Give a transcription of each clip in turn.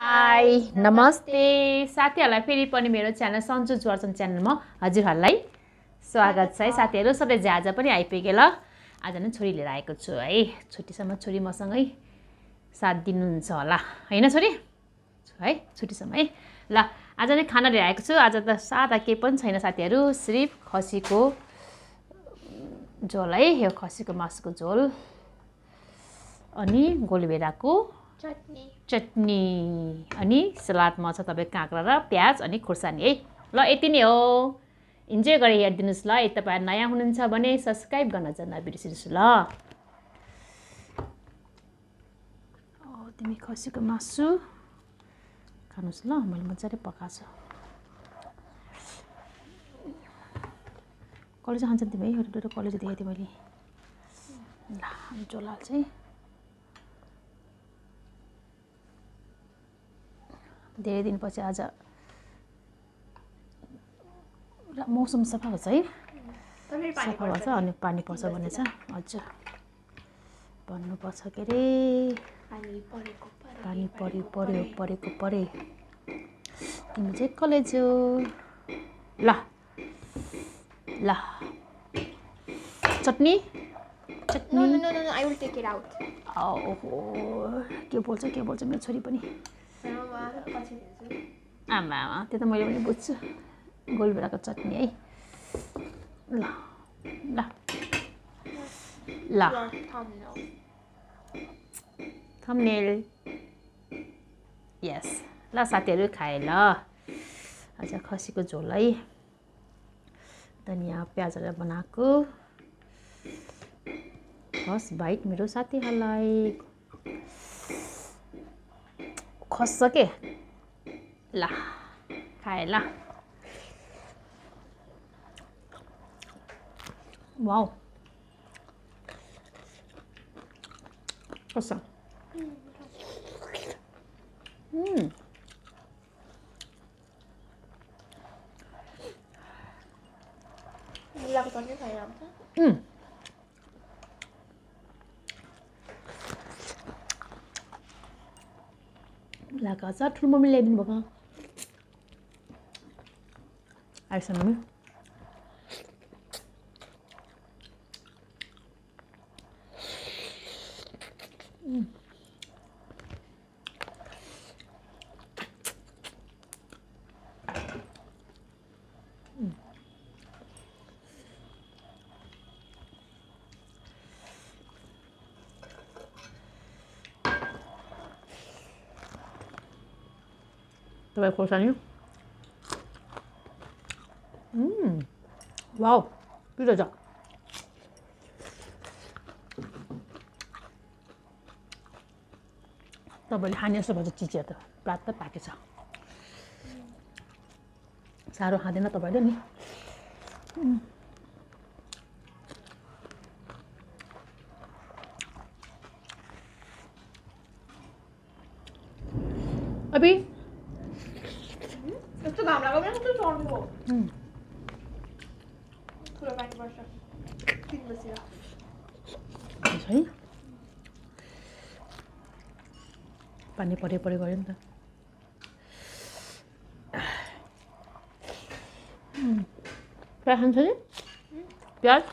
High नमस्ते साथीहरूलाई फेरि पनि मेरो च्यानल सन्जु वर्चन च्यानलमा हजुरहरूलाई स्वागत छ है साथीहरू। सबै आज पनि आइपुगे ल। आज नै छोरी लिएर आएको छु है। छुट्टीसम्म छोरी मसँगै साथ दिनुहुन्छ होला होइन छोरी है, छुट्टीसम्म है ल। आज नै खाना लिएर आएको छु। आज त सादा केही पनि छैन साथीहरू, सिर्फ खसीको झोल है। यो खसीको मासुको झोल अनि गोलभेडाको चटनी अनि सलादमा छ तपाईँ काँक्रा र प्याज अनि खुर्सानी है। ल यति नै हो, इन्जोय गरेर हेरिदिनुहोस् ल। यदि तपाईँ नयाँ हुनुहुन्छ भने सब्सक्राइब गर्न चाहिँ नबिर्सिनुहोस् ल। तिमी खसीको मासु खानुहोस् ल, मैले मजाले पकाएको छु। कलेजो खान्छन् तिमी है, एउटा कलेजो देखाएको थिएँ मैले। ल झोल चाहिँ धेरै दिनपछि आज मौसम सफा भएको छ है, सफा भएको छ अनि पानी पर्छ भनेछ। हजुर भन्नुपर्छ के अरे, पानी परेको तिमी चाहिँ कलेजो। ल ल चटनी No, I will take it out. ओहो के बोल्छ मेरो छोरी पनि। आमा त्यो त मैले पनि बुझ्छु। गोलभेडाको चटनी है। ल ल ल थम्बनेल यस। ल साथीहरू खाए ल। आज खसीको झोल है, धनियाँ प्याज हालेर बनाएको फर्स्ट बाइट मेरो साथीहरूलाई खस्छ के। ल खाए ल। वाउ कस्तो लागा छ। ठुलो मम्मी ल्याइदिनु भएको आइस मम्मी। तपाईँ खोर्सानी वाउ पिरो छ। तपाईँले खाने जस्तो भन्छ चिचिया त प्रात त पाकेछ। साह्रो खाँदैन तपाईँले नि। अभी यस्तो घाम लाग्यो भने कस्तो चढ्नु हो। ठुलो पानी पर्छ 3 बजेतिर है। पानी परे गयो नि त। प्याज खान्छ नि प्याज।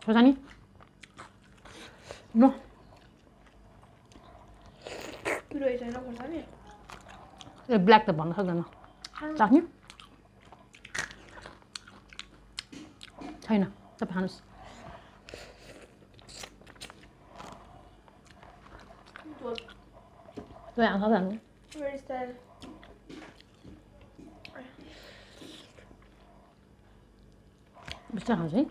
खोर्सानी न पिरो छैन खोर्सानी। ए ब्ल्याक त भन्न सक्दैन। चाख्ने छैन, तपाईँ खानुहोस्। तपाईँ आँखा खानु बिस्तारै खानुहोस् है।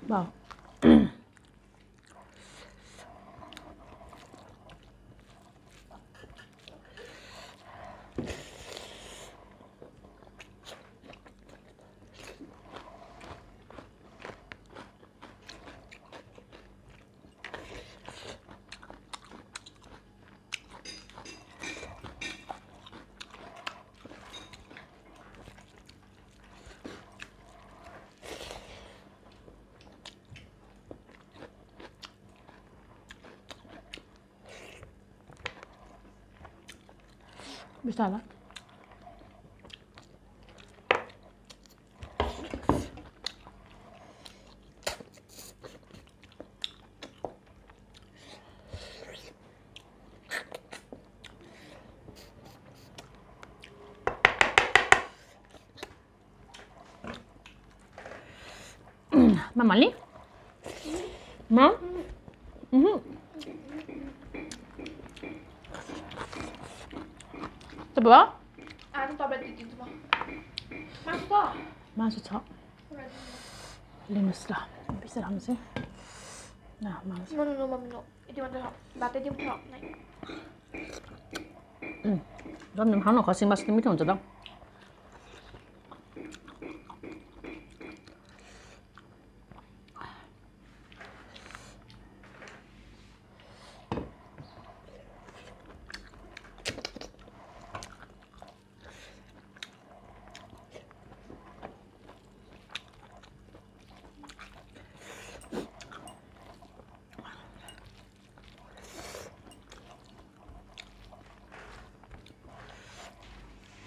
Wow. Bisa lah. Mama ni? Ma? Coba. Anu tablet itu mah. Masuk kok. Masuk cak. Limus lah. Bisa lah masih. Nah, masuk. No, mami no. Itu mana? Bate dia punya. 넌 하나 같이 맛있는 밑에 얹어다.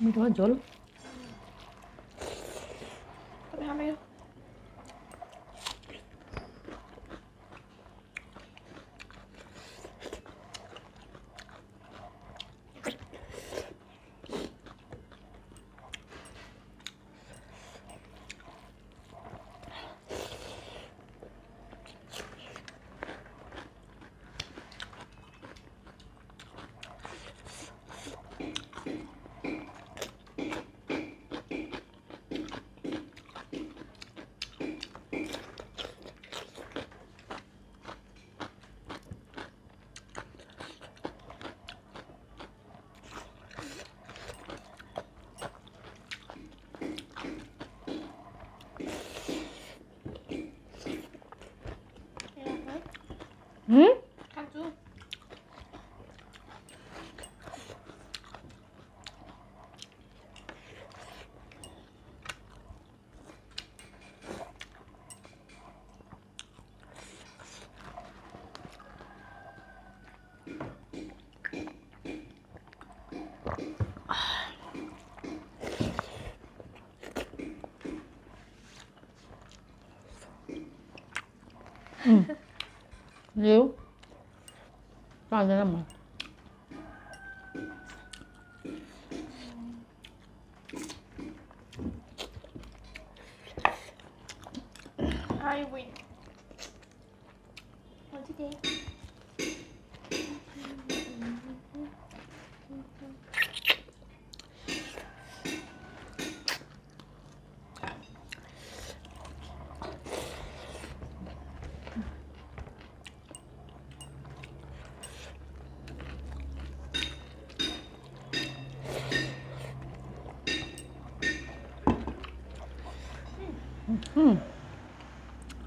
미도가 절. Tapi hamil. Kanju. Nếu vào đây làm mà. I win. What did they?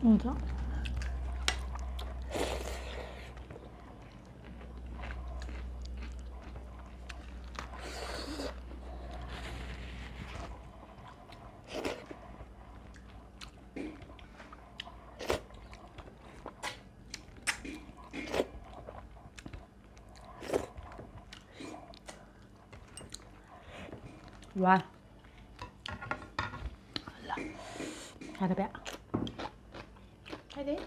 हुन्छ哇，了，看这边，快点。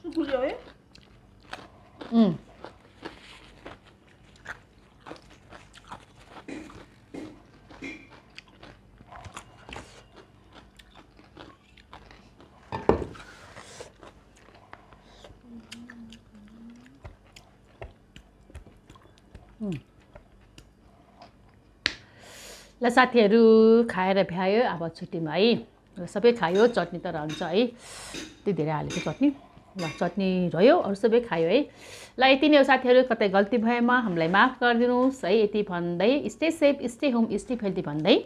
是胡椒耶？嗯， ल साथीहरू खाएर भ्यायो अब छुट्टीमा है र सबै खायो चटनी त रहन्छ है त्यति धेरै हालेको चटनी ल चटनी रह्यो अरू सबै खायो है ल यति नै हो साथीहरू कतै गल्ती भएमा हामीलाई माफ गरिदिनुहोस् है यति भन्दै stay safe stay home stay healthy भन्दै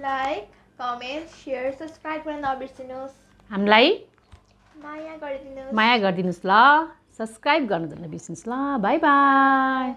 लाइक कमेन्ट शेयर सब्सक्राइब गर्न नबिर्सिनुहोस् हामीलाई माया गरिदिनुहोस् माया गरिदिनुहोस् ल सब्सक्राइब गर्न नबिर्सिनुहोस् ल बाई बाई